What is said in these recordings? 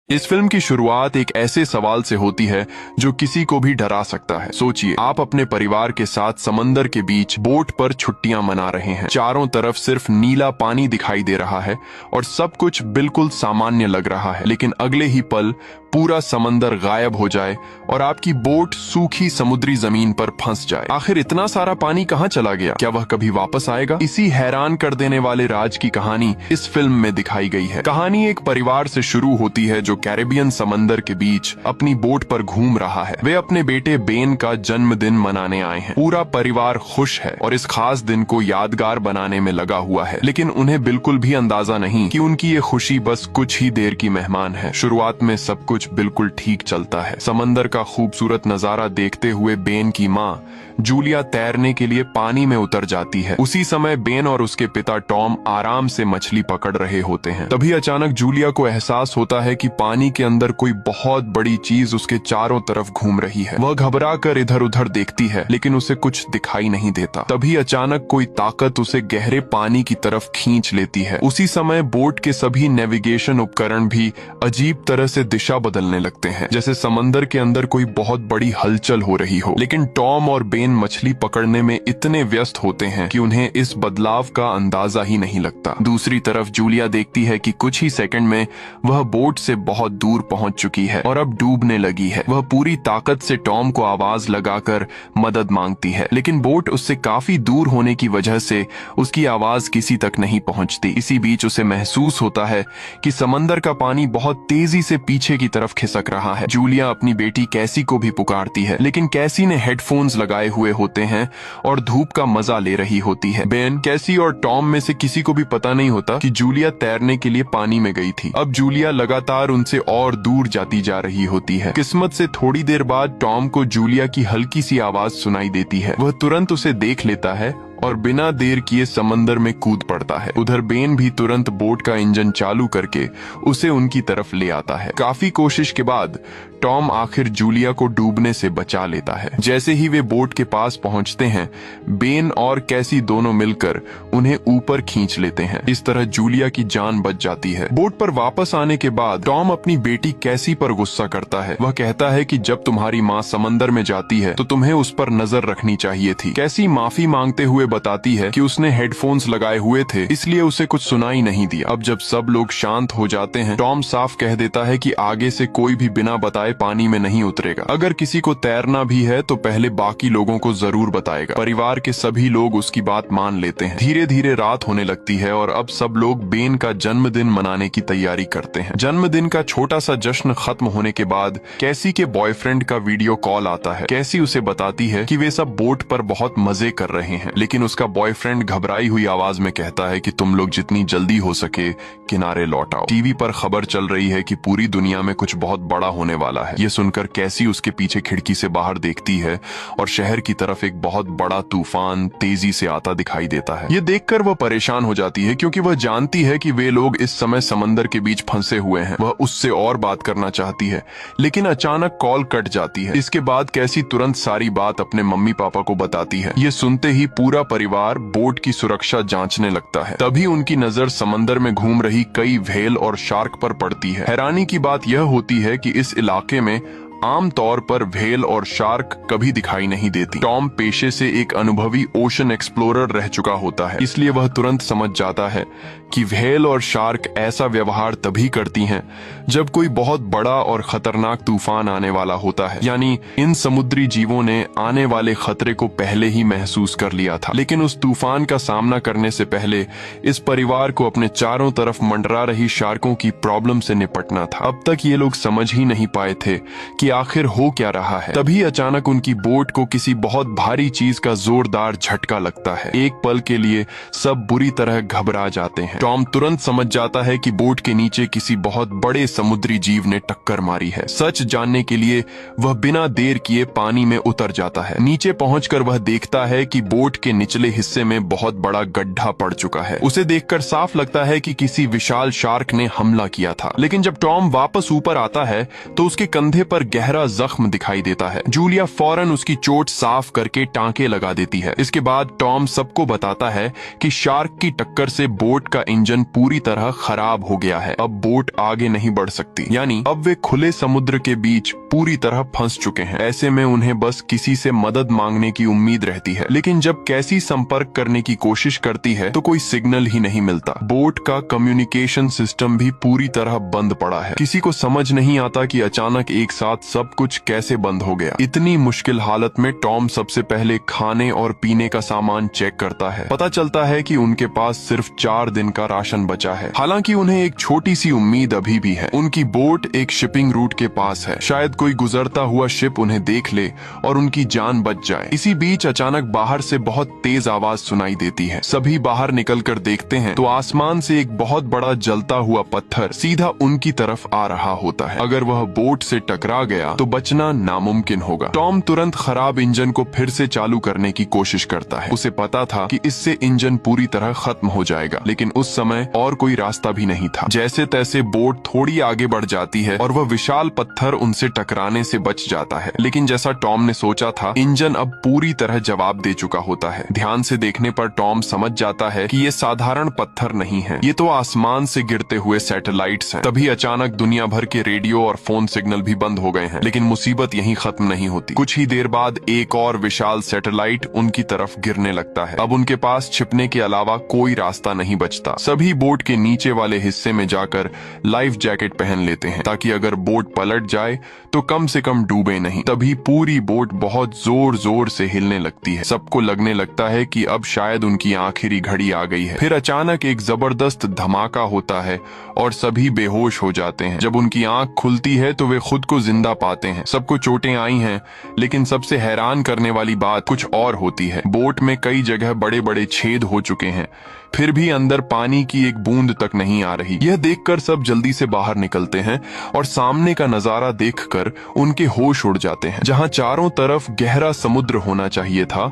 इस फिल्म की शुरुआत एक ऐसे सवाल से होती है जो किसी को भी डरा सकता है। सोचिए, आप अपने परिवार के साथ समंदर के बीच बोट पर छुट्टियां मना रहे हैं। चारों तरफ सिर्फ नीला पानी दिखाई दे रहा है और सब कुछ बिल्कुल सामान्य लग रहा है, लेकिन अगले ही पल पूरा समंदर गायब हो जाए और आपकी बोट सूखी समुद्री जमीन पर फंस जाए। आखिर इतना सारा पानी कहाँ चला गया? क्या वह कभी वापस आएगा? इसी हैरान कर देने वाले राज की कहानी इस फिल्म में दिखाई गई है। कहानी एक परिवार से शुरू होती है जो कैरेबियन समंदर के बीच अपनी बोट पर घूम रहा है। वे अपने बेटे बेन का जन्मदिन मनाने आए हैं। पूरा परिवार खुश है और इस खास दिन को यादगार बनाने में लगा हुआ है, लेकिन उन्हें बिल्कुल भी अंदाजा नहीं कि उनकी ये खुशी बस कुछ ही देर की मेहमान है। शुरुआत में सब कुछ बिल्कुल ठीक चलता है। समंदर का खूबसूरत नजारा देखते हुए बेन की माँ जूलिया तैरने के लिए पानी में उतर जाती है। उसी समय बेन और उसके पिता टॉम आराम से मछली पकड़ रहे होते हैं। तभी अचानक जूलिया को एहसास होता है कि पानी के अंदर कोई बहुत बड़ी चीज उसके चारों तरफ घूम रही है। वह घबरा कर इधर उधर देखती है, लेकिन उसे कुछ दिखाई नहीं देता। तभी अचानक कोई ताकत उसे गहरे पानी की तरफ खींच लेती है। उसी समय बोट के सभी नेविगेशन उपकरण भी अजीब तरह से दिशा बदलने लगते हैं, जैसे समंदर के अंदर कोई बहुत बड़ी हलचल हो रही हो। लेकिन टॉम और बेन मछली पकड़ने में इतने व्यस्त होते हैं कि उन्हें इस बदलाव का अंदाजा ही नहीं लगता। दूसरी तरफ जूलिया देखती है कि कुछ ही सेकंड में वह बोट से बहुत दूर पहुंच चुकी है और अब डूबने लगी है। वह पूरी ताकत से टॉम को आवाज लगाकर मदद मांगती है, लेकिन बोट उससे काफी दूर होने की वजह से उसकी आवाज किसी तक नहीं पहुंचती। इसी बीच उसे महसूस होता है कि समंदर का पानी बहुत तेजी से पीछे की तरफ खिसक रहा है। जूलिया अपनी बेटी कैसी को भी पुकारती है, लेकिन कैसी ने हेडफोन्स लगाए हुए होते हैं और धूप का मजा ले रही होती है। बेन, कैसी और टॉम में से किसी को भी पता नहीं होता कि जूलिया तैरने के लिए पानी में गई थी। अब जूलिया लगातार उनसे और दूर जाती जा रही होती है। किस्मत से थोड़ी देर बाद टॉम को जूलिया की हल्की सी आवाज सुनाई देती है। वह तुरंत उसे देख लेता है और बिना देर किए समंदर में कूद पड़ता है। उधर बेन भी तुरंत बोट का इंजन चालू करके उसे उनकी तरफ ले आता है। काफी कोशिश के बाद टॉम आखिर जूलिया को डूबने से बचा लेता है। जैसे ही वे बोट के पास पहुंचते हैं, बेन और कैसी दोनों मिलकर उन्हें ऊपर खींच लेते हैं। इस तरह जूलिया की जान बच जाती है। बोट पर वापस आने के बाद टॉम अपनी बेटी कैसी पर गुस्सा करता है। वह कहता है कि जब तुम्हारी माँ समंदर में जाती है तो तुम्हें उस पर नजर रखनी चाहिए थी। कैसी माफी मांगते हुए बताती है कि उसने हेडफोन्स लगाए हुए थे, इसलिए उसे कुछ सुनाई नहीं दिया। अब जब सब लोग शांत हो जाते हैं, टॉम साफ कह देता है कि आगे से कोई भी बिना बताए पानी में नहीं उतरेगा। अगर किसी को तैरना भी है तो पहले बाकी लोगों को जरूर बताएगा। परिवार के सभी लोग उसकी बात मान लेते हैं। धीरे धीरे रात होने लगती है और अब सब लोग बेन का जन्मदिन मनाने की तैयारी करते हैं। जन्मदिन का छोटा सा जश्न खत्म होने के बाद कैसी के बॉयफ्रेंड का वीडियो कॉल आता है। कैसी उसे बताती है कि वे सब बोट पर बहुत मजे कर रहे हैं, लेकिन उसका बॉयफ्रेंड घबराई हुई आवाज में कहता है कि तुम लोग जितनी जल्दी हो सके किनारे लौट आओ। टीवी पर खबर चल रही है कि पूरी दुनिया में कुछ बहुत बड़ा होने वाला है। ये सुनकर कैसी उसके पीछे खिड़की से बाहर देखती है और शहर की तरफ एक बहुत बड़ा तूफान तेजी से आता दिखाई देता है। ये देखकर वह परेशान हो जाती है, क्योंकि वह जानती है कि वे लोग इस समय समंदर के बीच फंसे हुए हैं। वह उससे और बात करना चाहती है, लेकिन अचानक कॉल कट जाती है। इसके बाद कैसी तुरंत सारी बात अपने मम्मी पापा को बताती है। ये सुनते ही पूरा परिवार बोट की सुरक्षा जांचने लगता है। तभी उनकी नजर समंदर में घूम रही कई व्हेल और शार्क पर पड़ती है। हैरानी की बात यह होती है कि इस इलाके में आम तौर पर व्हेल और शार्क कभी दिखाई नहीं देती। टॉम पेशे से एक अनुभवी ओशन एक्सप्लोरर रह चुका होता है, इसलिए वह तुरंत समझ जाता है कि व्हेल और शार्क ऐसा व्यवहार तभी करती हैं जब कोई बहुत बड़ा और खतरनाक तूफान आने वाला होता है। यानी इन समुद्री जीवों ने आने वाले खतरे को पहले ही महसूस कर लिया था। लेकिन उस तूफान का सामना करने से पहले इस परिवार को अपने चारों तरफ मंडरा रही शार्कों की प्रॉब्लम से निपटना था। अब तक ये लोग समझ ही नहीं पाए थे कि आखिर हो क्या रहा है। तभी अचानक उनकी बोट को किसी बहुत भारी चीज का जोरदार झटका लगता है। एक पल के लिए सब बुरी तरह घबरा जाते हैं। टॉम तुरंत समझ जाता है कि बोट के नीचे किसी बहुत बड़े समुद्री जीव ने टक्कर मारी है। सच जानने के लिए वह बिना देर किए पानी में उतर जाता है। नीचे पहुंचकर वह देखता है कि बोट के निचले हिस्से में बहुत बड़ा गड्ढा पड़ चुका है। उसे देखकर साफ लगता है कि किसी विशाल शार्क ने हमला किया था। लेकिन जब टॉम वापस ऊपर आता है तो उसके कंधे पर गहरा जख्म दिखाई देता है। जूलिया फौरन उसकी चोट साफ करके टांके लगा देती है। इसके बाद टॉम सबको बताता है कि शार्क की टक्कर से बोट का इंजन पूरी तरह खराब हो गया है। अब बोट आगे नहीं बढ़ सकती, यानी अब वे खुले समुद्र के बीच पूरी तरह फंस चुके हैं। ऐसे में उन्हें बस किसी से मदद मांगने की उम्मीद रहती है, लेकिन जब कैसी संपर्क करने की कोशिश करती है तो कोई सिग्नल ही नहीं मिलता। बोट का कम्युनिकेशन सिस्टम भी पूरी तरह बंद पड़ा है। किसी को समझ नहीं आता कि अचानक एक साथ सब कुछ कैसे बंद हो गया। इतनी मुश्किल हालत में टॉम सबसे पहले खाने और पीने का सामान चेक करता है। पता चलता है कि उनके पास सिर्फ 4 दिन का राशन बचा है। हालांकि उन्हें एक छोटी सी उम्मीद अभी भी है। उनकी बोट एक शिपिंग रूट के पास है। शायद कोई गुजरता हुआ शिप उन्हें देख ले और उनकी जान बच जाए। इसी बीच अचानक बाहर से बहुत तेज आवाज सुनाई देती है। सभी बाहर निकलकर देखते हैं तो आसमान से एक बहुत बड़ा जलता हुआ पत्थर सीधा उनकी तरफ आ रहा होता है। अगर वह बोट से टकरा गया तो बचना नामुमकिन होगा। टॉम तुरंत खराब इंजन को फिर से चालू करने की कोशिश करता है। उसे पता था कि इससे इंजन पूरी तरह खत्म हो जाएगा, लेकिन उस समय और कोई रास्ता भी नहीं था। जैसे तैसे बोट थोड़ी आगे बढ़ जाती है और वह विशाल पत्थर उनसे टकराने से बच जाता है। लेकिन जैसा टॉम ने सोचा था, इंजन अब पूरी तरह जवाब दे चुका होता है। ध्यान से देखने पर टॉम समझ जाता है कि ये साधारण पत्थर नहीं है, ये तो आसमान से गिरते हुए सैटेलाइट्स हैं। तभी अचानक दुनिया भर के रेडियो और फोन सिग्नल भी बंद हो गए हैं। लेकिन मुसीबत यहीं खत्म नहीं होती। कुछ ही देर बाद एक और विशाल सैटेलाइट उनकी तरफ गिरने लगता है। अब उनके पास छिपने के अलावा कोई रास्ता नहीं बचता। सभी बोट के नीचे वाले हिस्से में जाकर लाइफ जैकेट पहन लेते हैं, ताकि अगर बोट पलट जाए तो कम से कम डूबे नहीं। तभी पूरी बोट बहुत जोर जोर से हिलने लगती है। सबको लगने लगता है कि अब शायद उनकी आखिरी घड़ी आ गई है। फिर अचानक एक जबरदस्त धमाका होता है और सभी बेहोश हो जाते हैं। जब उनकी आंख खुलती है तो वे खुद को जिंदा पाते हैं। सबको चोटें आई हैं, लेकिन सबसे हैरान करने वाली बात कुछ और होती है। बोट में कई जगह बड़े बड़े छेद हो चुके हैं, फिर भी अंदर पानी की एक बूंद तक नहीं आ रही। यह देखकर सब जल्दी से बाहर निकलते हैं और सामने का नजारा देखकर उनके होश उड़ जाते हैं। जहां चारों तरफ गहरा समुद्र होना चाहिए था,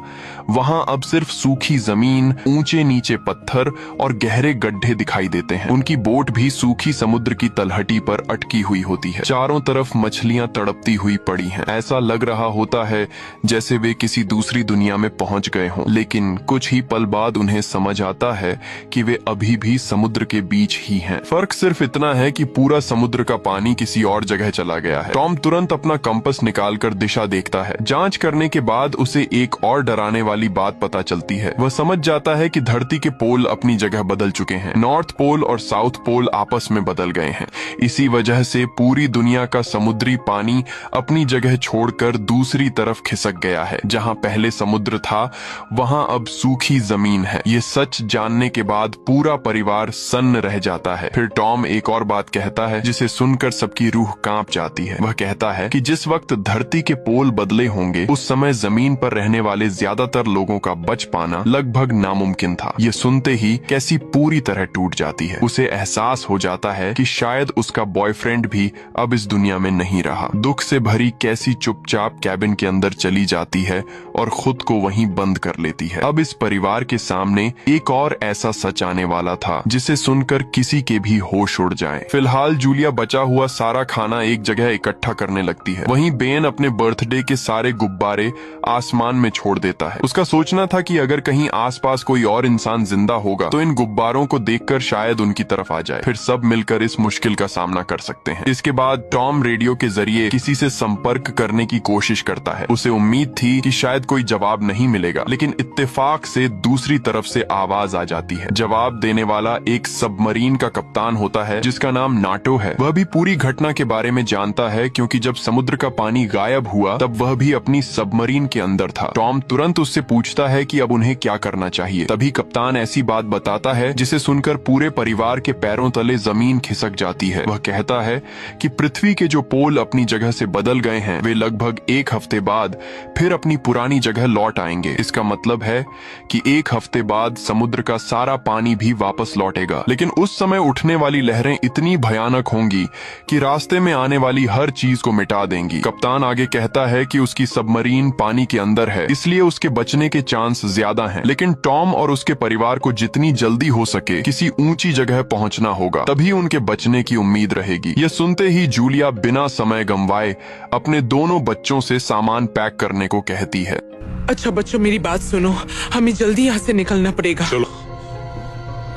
वहां अब सिर्फ सूखी जमीन, ऊंचे नीचे पत्थर और गहरे गड्ढे दिखाई देते हैं। उनकी बोट भी सूखी समुद्र की तलहटी पर अटकी हुई होती है। चारों तरफ मछलियां तड़पती हुई पड़ी हैं। ऐसा लग रहा होता है जैसे वे किसी दूसरी दुनिया में पहुंच गए हों। लेकिन कुछ ही पल बाद उन्हें समझ आता है कि वे अभी भी समुद्र के बीच ही हैं। फर्क सिर्फ इतना है कि पूरा समुद्र का पानी किसी और जगह चला गया है। टॉम तुरंत अपना कंपास निकालकर दिशा देखता है। जांच करने के बाद उसे एक और डराने वाली बात पता चलती है। वह समझ जाता है कि धरती के पोल अपनी जगह बदल चुके हैं। नॉर्थ पोल और साउथ पोल आपस में बदल गए हैं। इसी वजह से पूरी दुनिया का समुद्री पानी अपनी जगह छोड़कर दूसरी तरफ खिसक गया है। जहां पहले समुद्र था, वहां अब सूखी जमीन है। ये सच जानने के बाद पूरा परिवार सन्न रह जाता है। फिर टॉम एक और बात कहता है जिसे सुनकर सबकी रूह कांप जाती है। वह कहता है कि जिस वक्त धरती के पोल बदले होंगे, उस समय जमीन पर रहने वाले ज्यादातर लोगों का बच पाना लगभग नामुमकिन था। ये सुनते ही कैसी पूरी तरह टूट जाती है। उसे एहसास हो जाता है कि शायद उसका बॉयफ्रेंड भी अब इस दुनिया में नहीं रहा। दुख से भरी कैसी चुपचाप कैबिन के अंदर चली जाती है और खुद को वहीं बंद कर लेती है। अब इस परिवार के सामने एक और ऐसा सच आने वाला था जिसे सुनकर किसी के भी होश उड़ जाए। फिलहाल जूलिया बचा हुआ सारा खाना एक जगह इकट्ठा करने लगती है। वहीं बेन अपने बर्थडे के सारे गुब्बारे आसमान में छोड़ देता है। उसका सोचना था कि अगर कहीं आसपास कोई और इंसान जिंदा होगा तो इन गुब्बारों को देखकर शायद उनकी तरफ आ जाए। फिर सब मिलकर इस मुश्किल का सामना कर सकते हैं। इसके बाद टॉम रेडियो के जरिए किसी से संपर्क करने की कोशिश करता है। उसे उम्मीद थी कि शायद कोई जवाब नहीं मिलेगा, लेकिन इत्तेफाक से दूसरी तरफ से आवाज आ जाती है। जवाब देने वाला एक सबमरीन का कप्तान होता है जिसका नाम नाटो है। वह भी पूरी घटना के बारे में जानता है, क्योंकि जब समुद्र का पानी गायब हुआ तब वह भी अपनी सबमरीन के अंदर था। टॉम तुरंत उससे पूछता है कि अब उन्हें क्या करना चाहिए। तभी कप्तान ऐसी बात बताता है जिसे सुनकर पूरे परिवार के पैरों तले जमीन खिसक जाती है। वह कहता है कि पृथ्वी के जो पोल अपनी जगह से बदल गए हैं, वे लगभग 1 हफ्ते बाद फिर अपनी पुरानी पुरानी जगह लौट आएंगे। इसका मतलब है कि एक हफ्ते बाद समुद्र का सारा पानी भी वापस लौटेगा। लेकिन उस समय उठने वाली लहरें इतनी भयानक होंगी कि रास्ते में आने वाली हर चीज को मिटा देंगी। कप्तान आगे कहता है कि उसकी सबमरीन पानी के अंदर है, इसलिए उसके बचने के चांस ज्यादा हैं। लेकिन टॉम और उसके परिवार को जितनी जल्दी हो सके किसी ऊंची जगह पहुंचना होगा, तभी उनके बचने की उम्मीद रहेगी। यह सुनते ही जूलिया बिना समय गंवाए अपने दोनों बच्चों से सामान पैक करने को कहती है। अच्छा बच्चों, मेरी बात सुनो, हमें जल्दी यहाँ से निकलना पड़ेगा। चलो,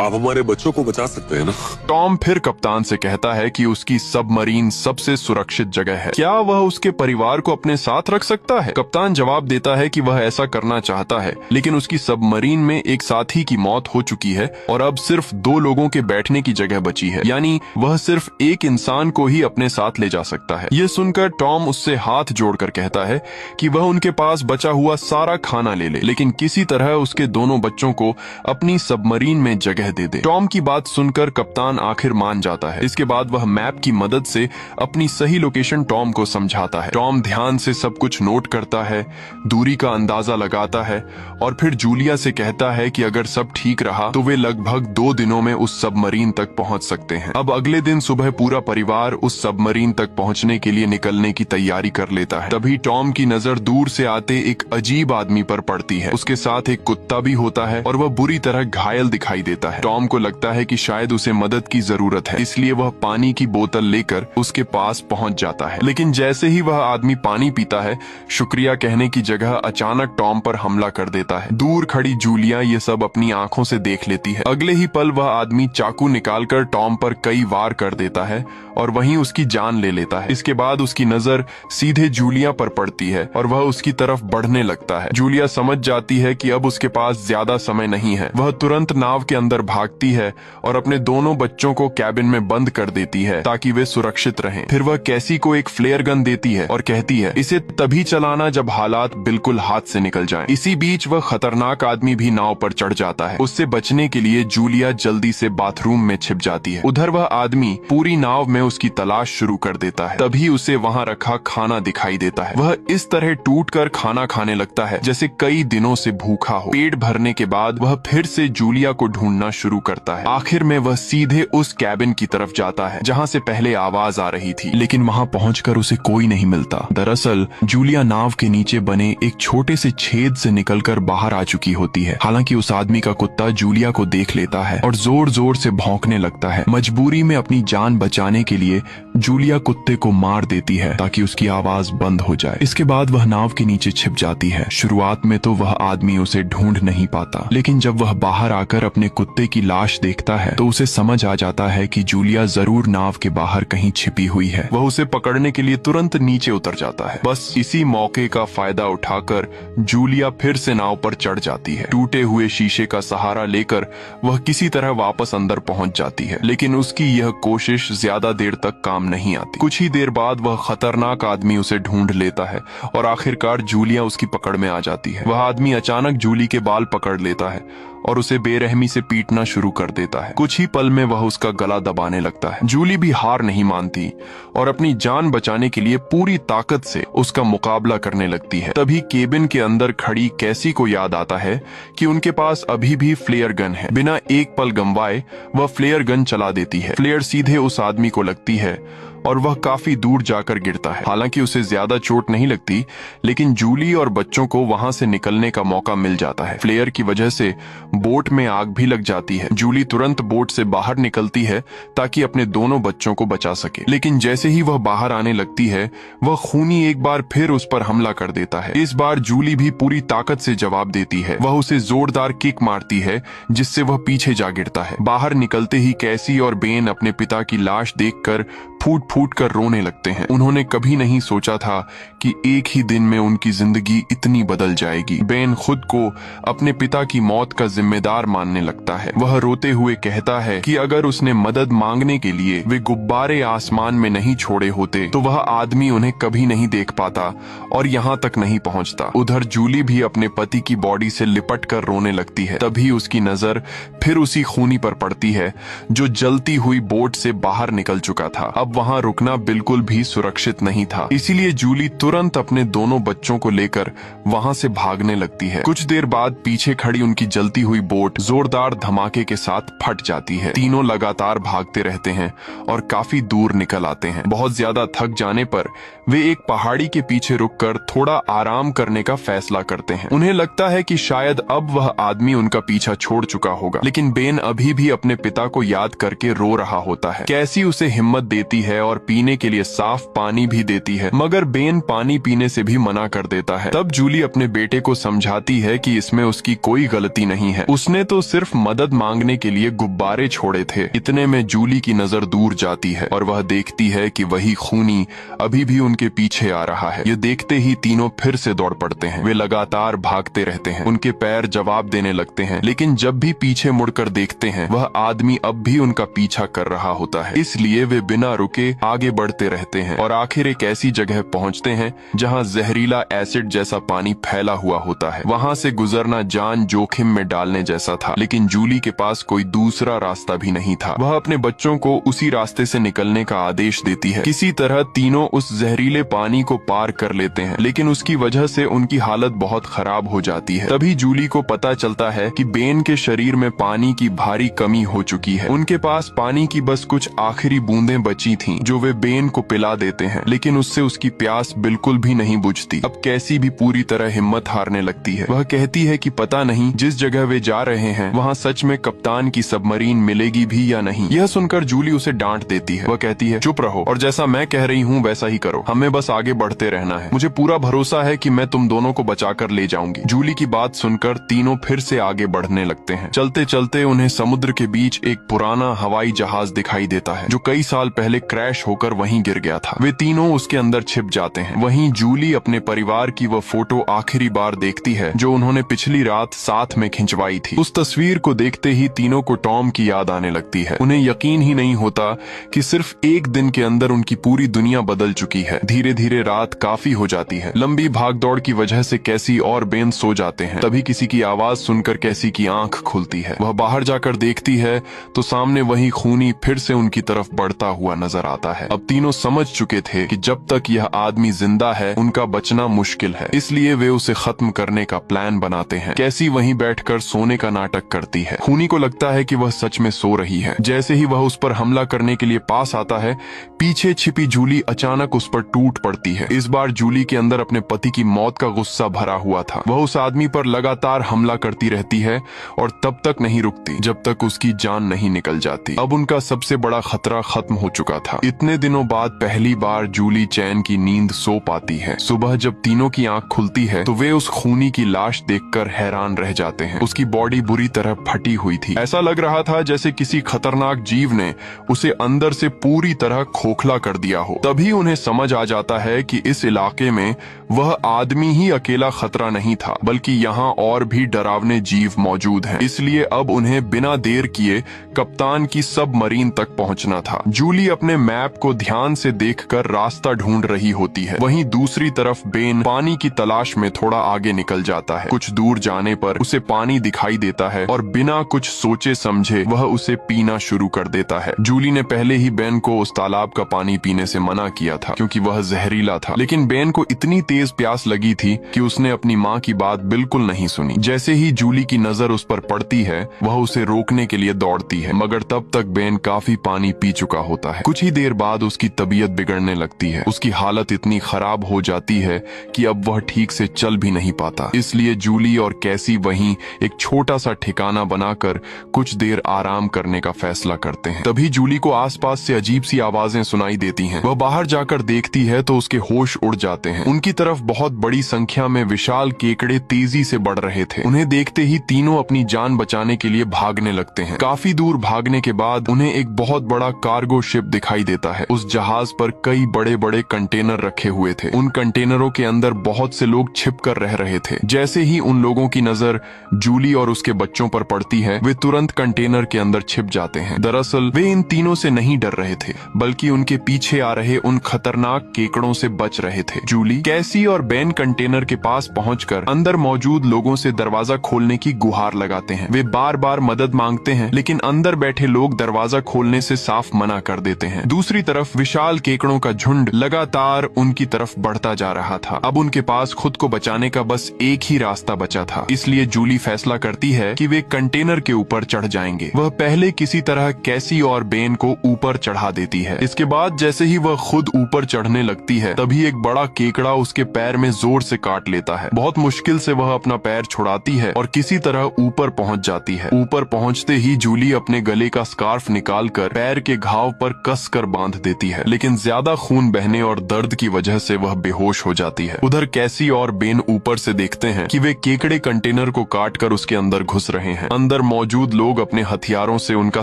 आप हमारे बच्चों को बचा सकते हैं ना? टॉम फिर कप्तान से कहता है कि उसकी सबमरीन सबसे सुरक्षित जगह है। क्या वह उसके परिवार को अपने साथ रख सकता है? कप्तान जवाब देता है कि वह ऐसा करना चाहता है, लेकिन उसकी सबमरीन में एक साथी की मौत हो चुकी है और अब सिर्फ 2 लोगों के बैठने की जगह बची है, यानी वह सिर्फ एक इंसान को ही अपने साथ ले जा सकता है। ये सुनकर टॉम उससे हाथ जोड़कर कहता है कि वह उनके पास बचा हुआ सारा खाना ले ले, लेकिन किसी तरह उसके दोनों बच्चों को अपनी सबमरीन में जगह दे दे। टॉम की बात सुनकर कप्तान आखिर मान जाता है। इसके बाद वह मैप की मदद से अपनी सही लोकेशन टॉम को समझाता है। टॉम ध्यान से सब कुछ नोट करता है, दूरी का अंदाजा लगाता है और फिर जूलिया से कहता है कि अगर सब ठीक रहा तो वे लगभग 2 दिनों में उस सबमरीन तक पहुंच सकते हैं। अब अगले दिन सुबह पूरा परिवार उस सबमरीन तक पहुंचने के लिए निकलने की तैयारी कर लेता है। तभी टॉम की नजर दूर से आते एक अजीब आदमी पर पड़ती है। उसके साथ एक कुत्ता भी होता है और वह बुरी तरह घायल दिखाई देता है। टॉम को लगता है कि शायद उसे मदद की जरूरत है, इसलिए वह पानी की बोतल लेकर उसके पास पहुंच जाता है। लेकिन जैसे ही वह आदमी पानी पीता है, शुक्रिया कहने की जगह अचानक टॉम पर हमला कर देता है। दूर खड़ी जूलिया ये सब अपनी आंखों से देख लेती है। अगले ही पल वह आदमी चाकू निकालकर टॉम पर कई वार कर देता है और वहीं उसकी जान ले लेता है। इसके बाद उसकी नजर सीधे जूलिया पर पड़ती है और वह उसकी तरफ बढ़ने लगता है। जूलिया समझ जाती है कि अब उसके पास ज्यादा समय नहीं है। वह तुरंत नाव के अंदर भागती है और अपने दोनों बच्चों को कैबिन में बंद कर देती है ताकि वे सुरक्षित रहें। फिर वह कैसी को एक फ्लेयर गन देती है और कहती है इसे तभी चलाना जब हालात बिल्कुल हाथ से निकल जाएं। इसी बीच वह खतरनाक आदमी भी नाव पर चढ़ जाता है। उससे बचने के लिए जूलिया जल्दी से बाथरूम में छिप जाती है। उधर वह आदमी पूरी नाव में उसकी तलाश शुरू कर देता है। तभी उसे वहाँ रखा खाना दिखाई देता है। वह इस तरह टूटकर खाना खाने लगता है जैसे कई दिनों से भूखा हो। पेट भरने के बाद वह फिर से जूलिया को ढूंढना शुरू करता है। आखिर में वह सीधे उस कैबिन की तरफ जाता है जहाँ से पहले आवाज आ रही थी, लेकिन वहाँ पहुंचकर उसे कोई नहीं मिलता। दरअसल जूलिया नाव के नीचे बने एक छोटे से छेद से निकलकर बाहर आ चुकी होती है। हालांकि उस आदमी का कुत्ता जूलिया को देख लेता है और जोर जोर से भौंकने लगता है। मजबूरी में अपनी जान बचाने के लिए जूलिया कुत्ते को मार देती है ताकि उसकी आवाज बंद हो जाए। इसके बाद वह नाव के नीचे छिप जाती है। शुरुआत में तो वह आदमी उसे ढूंढ नहीं पाता, लेकिन जब वह बाहर आकर अपने कुत्ते की लाश देखता है तो उसे समझ आ जाता है कि जूलिया जरूर नाव के बाहर कहीं छिपी हुई है। वह उसे पकड़ने के लिए तुरंत नीचे उतर जाता है। बस इसी मौके का फायदा उठाकर जूलिया फिर से नाव पर चढ़ जाती है। टूटे हुए शीशे का सहारा लेकर वह किसी तरह वापस अंदर पहुंच जाती है, लेकिन उसकी यह कोशिश ज्यादा देर तक काम नहीं आती। कुछ ही देर बाद वह खतरनाक आदमी उसे ढूंढ लेता है और आखिरकार जूलिया उसकी पकड़ में आ जाती है। वह आदमी अचानक जूली के बाल पकड़ लेता है और उसे बेरहमी से पीटना शुरू कर देता है। कुछ ही पल में वह उसका गला दबाने लगता है। जूली भी हार नहीं मानती और अपनी जान बचाने के लिए पूरी ताकत से उसका मुकाबला करने लगती है। तभी केबिन के अंदर खड़ी कैसी को याद आता है कि उनके पास अभी भी फ्लेयर गन है। बिना एक पल गंवाए वह फ्लेयर गन चला देती है। फ्लेयर सीधे उस आदमी को लगती है और वह काफी दूर जाकर गिरता है। हालांकि उसे ज्यादा चोट नहीं लगती, लेकिन जूली और बच्चों को वहां से निकलने का मौका मिल जाता है। फ्लेयर की वजह से बोट में आग भी लग जाती है। जूली तुरंत बोट से बाहर निकलती है ताकि अपने दोनों बच्चों को बचा सके, लेकिन जैसे ही वह बाहर आने लगती है वह खूनी एक बार फिर उस पर हमला कर देता है। इस बार जूली भी पूरी ताकत से जवाब देती है। वह उसे जोरदार किक मारती है जिससे वह पीछे जा गिरता है। बाहर निकलते ही कैसी और बेन अपने पिता की लाश देखकर फूट फूट कर रोने लगते हैं। उन्होंने कभी नहीं सोचा था कि एक ही दिन में उनकी जिंदगी इतनी बदल जाएगी। बेन खुद को अपने पिता की मौत का जिम्मेदार मानने लगता है। वह रोते हुए कहता है कि अगर उसने मदद मांगने के लिए वे गुब्बारे आसमान में नहीं छोड़े होते तो वह आदमी उन्हें कभी नहीं देख पाता और यहाँ तक नहीं पहुँचता। उधर जूली भी अपने पति की बॉडी से लिपट कर रोने लगती है। तभी उसकी नजर फिर उसी खूनी पर पड़ती है जो जलती हुई बोट से बाहर निकल चुका था। अब वहाँ रुकना बिल्कुल भी सुरक्षित नहीं था। इसीलिए जूली तुरंत अपने दोनों बच्चों को लेकर वहां से भागने लगती है। कुछ देर बाद पीछे खड़ी उनकी जलती हुई बोट जोरदार धमाके के साथ फट जाती है। तीनों लगातार भागते रहते हैं और काफी दूर निकल आते हैं। बहुत ज्यादा थक जाने पर वे एक पहाड़ी के पीछे रुककर थोड़ा आराम करने का फैसला करते हैं। उन्हें लगता है कि शायद अब वह आदमी उनका पीछा छोड़ चुका होगा, लेकिन बेन अभी भी अपने पिता को याद करके रो रहा होता है। कैसी उसे हिम्मत देती है और पीने के लिए साफ पानी भी देती है, मगर बेन पानी पीने से भी मना कर देता है। तब जूली अपने बेटे को समझाती है कि इसमें उसकी कोई गलती नहीं है, उसने तो सिर्फ मदद मांगने के लिए गुब्बारे छोड़े थे। इतने में जूली की नजर दूर जाती है और वह देखती है कि वही खूनी अभी भी उनके पीछे आ रहा है। ये देखते ही तीनों फिर से दौड़ पड़ते हैं। वे लगातार भागते रहते हैं, उनके पैर जवाब देने लगते हैं, लेकिन जब भी पीछे मुड़कर देखते हैं वह आदमी अब भी उनका पीछा कर रहा होता है। इसलिए वे बिना रुके आगे बढ़ते रहते हैं और आखिर एक ऐसी जगह पहुंचते हैं जहां जहरीला एसिड जैसा पानी फैला हुआ होता है। वहां से गुजरना जान जोखिम में डालने जैसा था, लेकिन जूली के पास कोई दूसरा रास्ता भी नहीं था। वह अपने बच्चों को उसी रास्ते से निकलने का आदेश देती है। किसी तरह तीनों उस जहरीले पानी को पार कर लेते हैं, लेकिन उसकी वजह से उनकी हालत बहुत खराब हो जाती है। तभी जूली को पता चलता है कि बेन के शरीर में पानी की भारी कमी हो चुकी है। उनके पास पानी की बस कुछ आखिरी बूंदें बची थीं, जो वे बेन को पिला देते हैं, लेकिन उससे उसकी प्यास बिल्कुल भी नहीं बुझती। अब कैसी भी पूरी तरह हिम्मत हारने लगती है। वह कहती है कि पता नहीं जिस जगह वे जा रहे हैं वहाँ सच में कप्तान की सबमरीन मिलेगी भी या नहीं। यह सुनकर जूली उसे डांट देती है। वह कहती है, चुप रहो और जैसा मैं कह रही हूँ वैसा ही करो, हमें बस आगे बढ़ते रहना है। मुझे पूरा भरोसा है कि मैं तुम दोनों को बचाकर ले जाऊंगी। जूली की बात सुनकर तीनों फिर से आगे बढ़ने लगते हैं। चलते चलते उन्हें समुद्र के बीच एक पुराना हवाई जहाज दिखाई देता है, जो कई साल पहले क्रैश होकर वहीं गिर गया था। वे तीनों उसके अंदर छिप जाते हैं। वहीं जूली अपने परिवार की वह फोटो आखिरी बार देखती है जो उन्होंने पिछली रात साथ में खिंचवाई थी। उस तस्वीर को देखते ही तीनों को टॉम की याद आने लगती है। उन्हें यकीन ही नहीं होता कि सिर्फ एक दिन के अंदर उनकी पूरी दुनिया बदल चुकी है। धीरे धीरे रात काफी हो जाती है। लंबी भागदौड़ की वजह से कैसी और बेन सो जाते हैं। तभी किसी की आवाज सुनकर कैसी की आंख खुलती है। वह बाहर जाकर देखती है तो सामने वही खूनी फिर से उनकी तरफ बढ़ता हुआ नजर आता है। अब तीनों समझ चुके थे कि जब तक यह आदमी जिंदा है उनका बचना मुश्किल है, इसलिए वे उसे खत्म करने का प्लान बनाते हैं। कैसी वहीं बैठकर सोने का नाटक करती है। खूनी को लगता है कि वह सच में सो रही है। जैसे ही वह उस पर हमला करने के लिए पास आता है, पीछे छिपी जूली अचानक उस पर टूट पड़ती है। इस बार जूली के अंदर अपने पति की मौत का गुस्सा भरा हुआ था। वह उस आदमी पर लगातार हमला करती रहती है और तब तक नहीं रुकती जब तक उसकी जान नहीं निकल जाती। अब उनका सबसे बड़ा खतरा खत्म हो चुका था। इतने दिनों बाद पहली बार जूली चैन की नींद सो पाती है। सुबह जब तीनों की आंख खुलती है तो वे उस खूनी की लाश देखकर हैरान रह जाते हैं। उसकी बॉडी बुरी तरह फटी हुई थी। ऐसा लग रहा था जैसे किसी खतरनाक जीव ने उसे अंदर से पूरी तरह खोखला कर दिया हो। तभी उन्हें समझ आ जाता है कि इस इलाके में वह आदमी ही अकेला खतरा नहीं था, बल्कि यहाँ और भी डरावने जीव मौजूद हैं। इसलिए अब उन्हें बिना देर किए कप्तान की सबमरीन तक पहुंचना था। जूली अपने मैप को ध्यान से देखकर रास्ता ढूंढ रही होती है। वहीं दूसरी तरफ बेन पानी की तलाश में थोड़ा आगे निकल जाता है। कुछ दूर जाने पर उसे पानी दिखाई देता है और बिना कुछ सोचे समझे वह उसे पीना शुरू कर देता है। जूली ने पहले ही बेन को उस तालाब का पानी पीने से मना किया था क्योंकि वह जहरीला था, लेकिन बेन को इतनी तेज प्यास लगी थी कि उसने अपनी माँ की बात बिल्कुल नहीं सुनी। जैसे ही जूली की नजर उस पर पड़ती है वह उसे रोकने के लिए दौड़ती है, मगर तब तक बेन काफी पानी पी चुका होता है। कुछ ही देर बाद उसकी तबीयत बिगड़ने लगती है। उसकी हालत इतनी खराब हो जाती है कि अब वह ठीक से चल भी नहीं पाता। इसलिए जूली और कैसी वहीं एक छोटा सा ठिकाना बनाकर कुछ देर आराम करने का फैसला करते हैं। तभी जूली को आसपास से अजीब सी आवाजें सुनाई देती हैं। वह बाहर जाकर देखती है तो उसके होश उड़ जाते हैं। उनकी तरफ बहुत बड़ी संख्या में विशाल केकड़े तेजी से बढ़ रहे थे। उन्हें देखते ही तीनों अपनी जान बचाने के लिए भागने लगते हैं। काफी दूर भागने के बाद उन्हें एक बहुत बड़ा कार्गो शिप दिखाई देता है। उस जहाज पर कई बड़े बड़े कंटेनर रखे हुए थे। उन कंटेनरों के अंदर बहुत से लोग छिप कर रह रहे थे। जैसे ही उन लोगों की नजर जूली और उसके बच्चों पर पड़ती है वे तुरंत कंटेनर के अंदर छिप जाते हैं। दरअसल वे इन तीनों से नहीं डर रहे थे, बल्कि उनके पीछे आ रहे उन खतरनाक केकड़ों से बच रहे थे। जूली, कैसी और बेन कंटेनर के पास पहुंचकर अंदर मौजूद लोगों से दरवाजा खोलने की गुहार लगाते हैं। वे बार बार मदद मांगते हैं, लेकिन अंदर बैठे लोग दरवाजा खोलने से साफ मना कर देते हैं। दूसरी दूसरी तरफ विशाल केकड़ों का झुंड लगातार उनकी तरफ बढ़ता जा रहा था। अब उनके पास खुद को बचाने का बस एक ही रास्ता बचा था, इसलिए जूली फैसला करती है कि वे कंटेनर के ऊपर चढ़ जाएंगे। वह पहले किसी तरह कैसी और बेन को ऊपर चढ़ा देती है। इसके बाद जैसे ही वह खुद ऊपर चढ़ने लगती है, तभी एक बड़ा केकड़ा उसके पैर में जोर से काट लेता है। बहुत मुश्किल से वह अपना पैर छुड़ाती है और किसी तरह ऊपर पहुंच जाती है। ऊपर पहुंचते ही जूली अपने गले का स्कार्फ निकालकर पैर के घाव पर कस कर बांध देती है, लेकिन ज्यादा खून बहने और दर्द की वजह से वह बेहोश हो जाती है। उधर कैसी और बेन ऊपर से देखते हैं कि वे केकड़े कंटेनर को काट कर उसके अंदर घुस रहे हैं। अंदर मौजूद लोग अपने हथियारों से उनका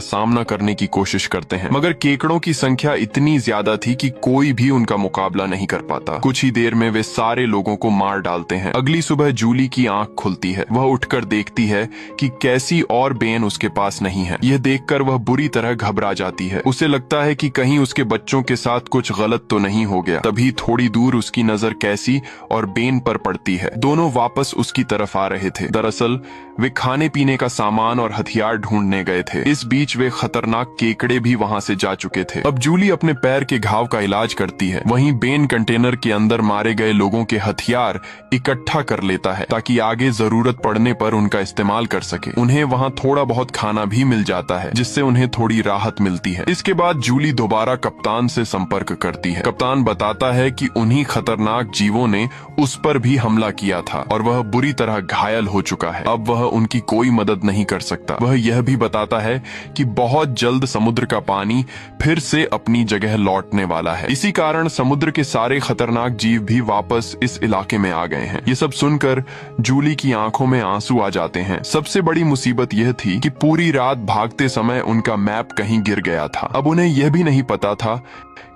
सामना करने की कोशिश करते हैं, मगर केकड़ों की संख्या इतनी ज्यादा थी कि कोई भी उनका मुकाबला नहीं कर पाता। कुछ ही देर में वे सारे लोगों को मार डालते हैं। अगली सुबह जूली की आंख खुलती है। वह उठकर देखती है कि कैसी और बेन उसके पास नहीं है। यह देखकर वह बुरी तरह घबरा जाती है। उसे लगता है कि कहीं उसके बच्चों के साथ कुछ गलत तो नहीं हो गया। तभी थोड़ी दूर उसकी नजर कैसी और बेन पर पड़ती है। दोनों वापस उसकी तरफ आ रहे थे। दरअसल वे खाने पीने का सामान और हथियार ढूंढने गए थे। इस बीच वे खतरनाक केकड़े भी वहां से जा चुके थे। अब जूली अपने पैर के घाव का इलाज करती है। वहीं बेन कंटेनर के अंदर मारे गए लोगों के हथियार इकट्ठा कर लेता है ताकि आगे जरूरत पड़ने पर उनका इस्तेमाल कर सके। उन्हें वहां थोड़ा बहुत खाना भी मिल जाता है, जिससे उन्हें थोड़ी राहत मिलती है। इसके बाद जूली दोबारा कप्तान से संपर्क करती है। कप्तान बताता है कि उन्हीं खतरनाक जीवों ने उस पर भी हमला किया था और वह बुरी तरह घायल हो चुका है। अब वह उनकी कोई मदद नहीं कर सकता। वह यह भी बताता है कि बहुत जल्द समुद्र का पानी फिर से अपनी जगह लौटने वाला है। इसी कारण समुद्र के सारे खतरनाक जीव भी वापस इस इलाके में आ गए हैं। ये सब सुनकर जूली की आंखों में आंसू आ जाते हैं। सबसे बड़ी मुसीबत यह थी कि पूरी रात भागते समय उनका मैप कहीं गिर गया था। अब उन्हें यह भी नहीं पता था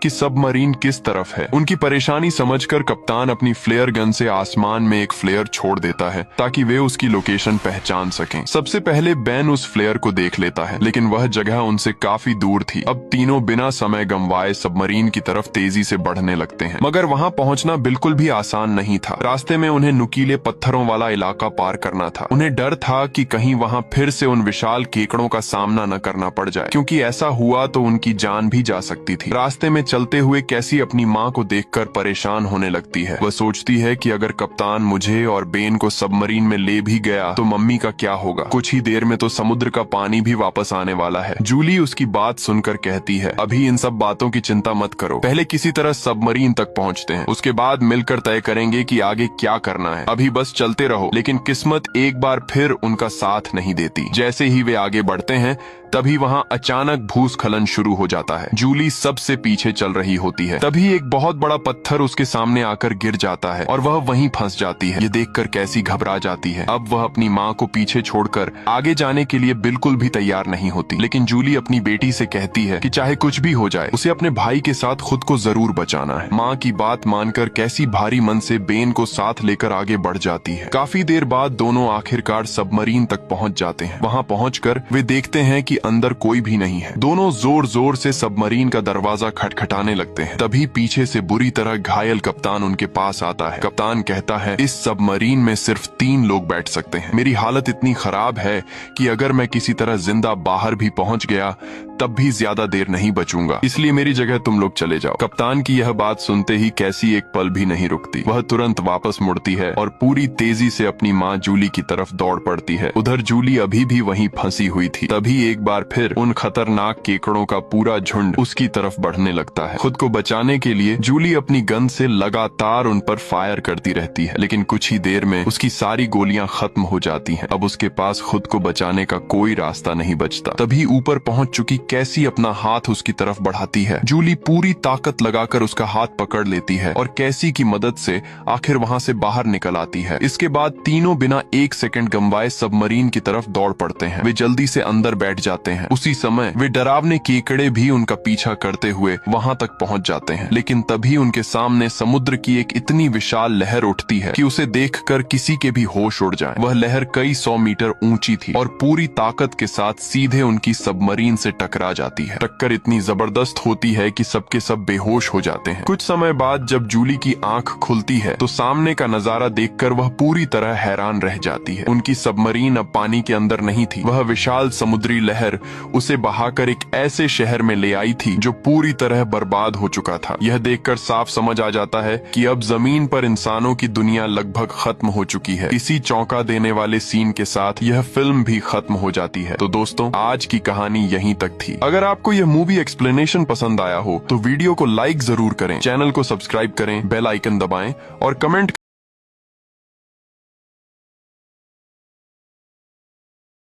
कि सबमरीन किस तरफ है। उनकी परेशानी समझकर कप्तान अपनी फ्लेयर गन से आसमान में एक फ्लेयर छोड़ देता है ताकि वे उसकी लोकेशन पहचान सकें। सबसे पहले बेन उस फ्लेयर को देख लेता है, लेकिन वह जगह उनसे काफी दूर थी। अब तीनों बिना समय गंवाए सबमरीन की तरफ तेजी से बढ़ने लगते हैं, मगर वहां पहुंचना बिल्कुल भी आसान नहीं था। रास्ते में उन्हें नुकीले पत्थरों वाला इलाका पार करना था। उन्हें डर था कि कहीं वहां फिर से उन विशाल केकड़ों का सामना न करना पड़ जाए, क्योंकि ऐसा हुआ तो उनकी जान भी जा सकती थी। रास्ते में चलते हुए कैसी अपनी माँ को देखकर परेशान होने लगती है। वह सोचती है कि अगर कप्तान मुझे और बेन को सबमरीन में ले भी गया तो मम्मी का क्या होगा। कुछ ही देर में तो समुद्र का पानी भी वापस आने वाला है। जूली उसकी बात सुनकर कहती है, अभी इन सब बातों की चिंता मत करो, पहले किसी तरह सबमरीन तक पहुँचते हैं, उसके बाद मिलकर तय करेंगे कि आगे क्या करना है। अभी बस चलते रहो। लेकिन किस्मत एक बार फिर उनका साथ नहीं देती। जैसे ही वे आगे बढ़ते हैं, तभी वहां अचानक भूस्खलन शुरू हो जाता है। जूली सबसे पीछे चल रही होती है। तभी एक बहुत बड़ा पत्थर उसके सामने आकर गिर जाता है और वह वहीं फंस जाती है। ये देखकर कैसी घबरा जाती है। अब वह अपनी माँ को पीछे छोड़कर आगे जाने के लिए बिल्कुल भी तैयार नहीं होती। लेकिन जूली अपनी बेटी से कहती है कि चाहे कुछ भी हो जाए, उसे अपने भाई के साथ खुद को जरूर बचाना है। माँ की बात मानकर कैसी भारी मन से बेन को साथ लेकर आगे बढ़ जाती है। काफी देर बाद दोनों आखिरकार सबमरीन तक पहुँच जाते हैं। वहाँ पहुँचकर वे देखते हैं कि अंदर कोई भी नहीं है। दोनों जोर जोर से सबमरीन का दरवाजा खटखटाने लगते हैं। तभी पीछे से बुरी तरह घायल कप्तान उनके पास आता है। कप्तान कहता है, इस सबमरीन में सिर्फ 3 लोग बैठ सकते हैं। मेरी हालत इतनी खराब है कि अगर मैं किसी तरह जिंदा बाहर भी पहुंच गया तब भी ज्यादा देर नहीं बचूंगा, इसलिए मेरी जगह तुम लोग चले जाओ। कप्तान की यह बात सुनते ही कैसी एक पल भी नहीं रुकती। वह तुरंत वापस मुड़ती है और पूरी तेजी से अपनी माँ जूली की तरफ दौड़ पड़ती है। उधर जूली अभी भी वहीं फंसी हुई थी। तभी एक बार फिर उन खतरनाक केकड़ों का पूरा झुंड उसकी तरफ बढ़ने लगता है। खुद को बचाने के लिए जूली अपनी गन से लगातार उन पर फायर करती रहती है, लेकिन कुछ ही देर में उसकी सारी गोलियां खत्म हो जाती हैं। अब उसके पास खुद को बचाने का कोई रास्ता नहीं बचता। तभी ऊपर पहुंच चुकी कैसी अपना हाथ उसकी तरफ बढ़ाती है। जूली पूरी ताकत लगाकर उसका हाथ पकड़ लेती है और कैसी की मदद से आखिर वहां से बाहर निकल आती है। इसके बाद तीनों बिना 1 सेकंड गंवाए सबमरीन की तरफ दौड़ पड़ते हैं। वे जल्दी से अंदर बैठ जाते हैं। उसी समय वे डरावने केकड़े भी उनका पीछा करते हुए वहां तक पहुंच जाते हैं। लेकिन तभी उनके सामने समुद्र की एक इतनी विशाल लहर उठती है कि उसे देखकर किसी के भी होश उड़ जाए। वह लहर कई 100 मीटर ऊंची थी और पूरी ताकत के साथ सीधे उनकी सबमरीन से टकरा टकरा जाती है। टक्कर इतनी जबरदस्त होती है कि सबके सब बेहोश हो जाते हैं। कुछ समय बाद जब जूली की आंख खुलती है तो सामने का नजारा देखकर वह पूरी तरह हैरान रह जाती है। उनकी सबमरीन अब पानी के अंदर नहीं थी। वह विशाल समुद्री लहर उसे बहाकर एक ऐसे शहर में ले आई थी जो पूरी तरह बर्बाद हो चुका था। यह देखकर साफ समझ आ जाता है कि अब जमीन पर इंसानों की दुनिया लगभग खत्म हो चुकी है। इसी चौंका देने वाले सीन के साथ यह फिल्म भी खत्म हो जाती है। तो दोस्तों, आज की कहानी यहीं तक थी। अगर आपको यह मूवी एक्सप्लेनेशन पसंद आया हो तो वीडियो को लाइक जरूर करें, चैनल को सब्सक्राइब करें, बेल आइकन दबाएं और कमेंट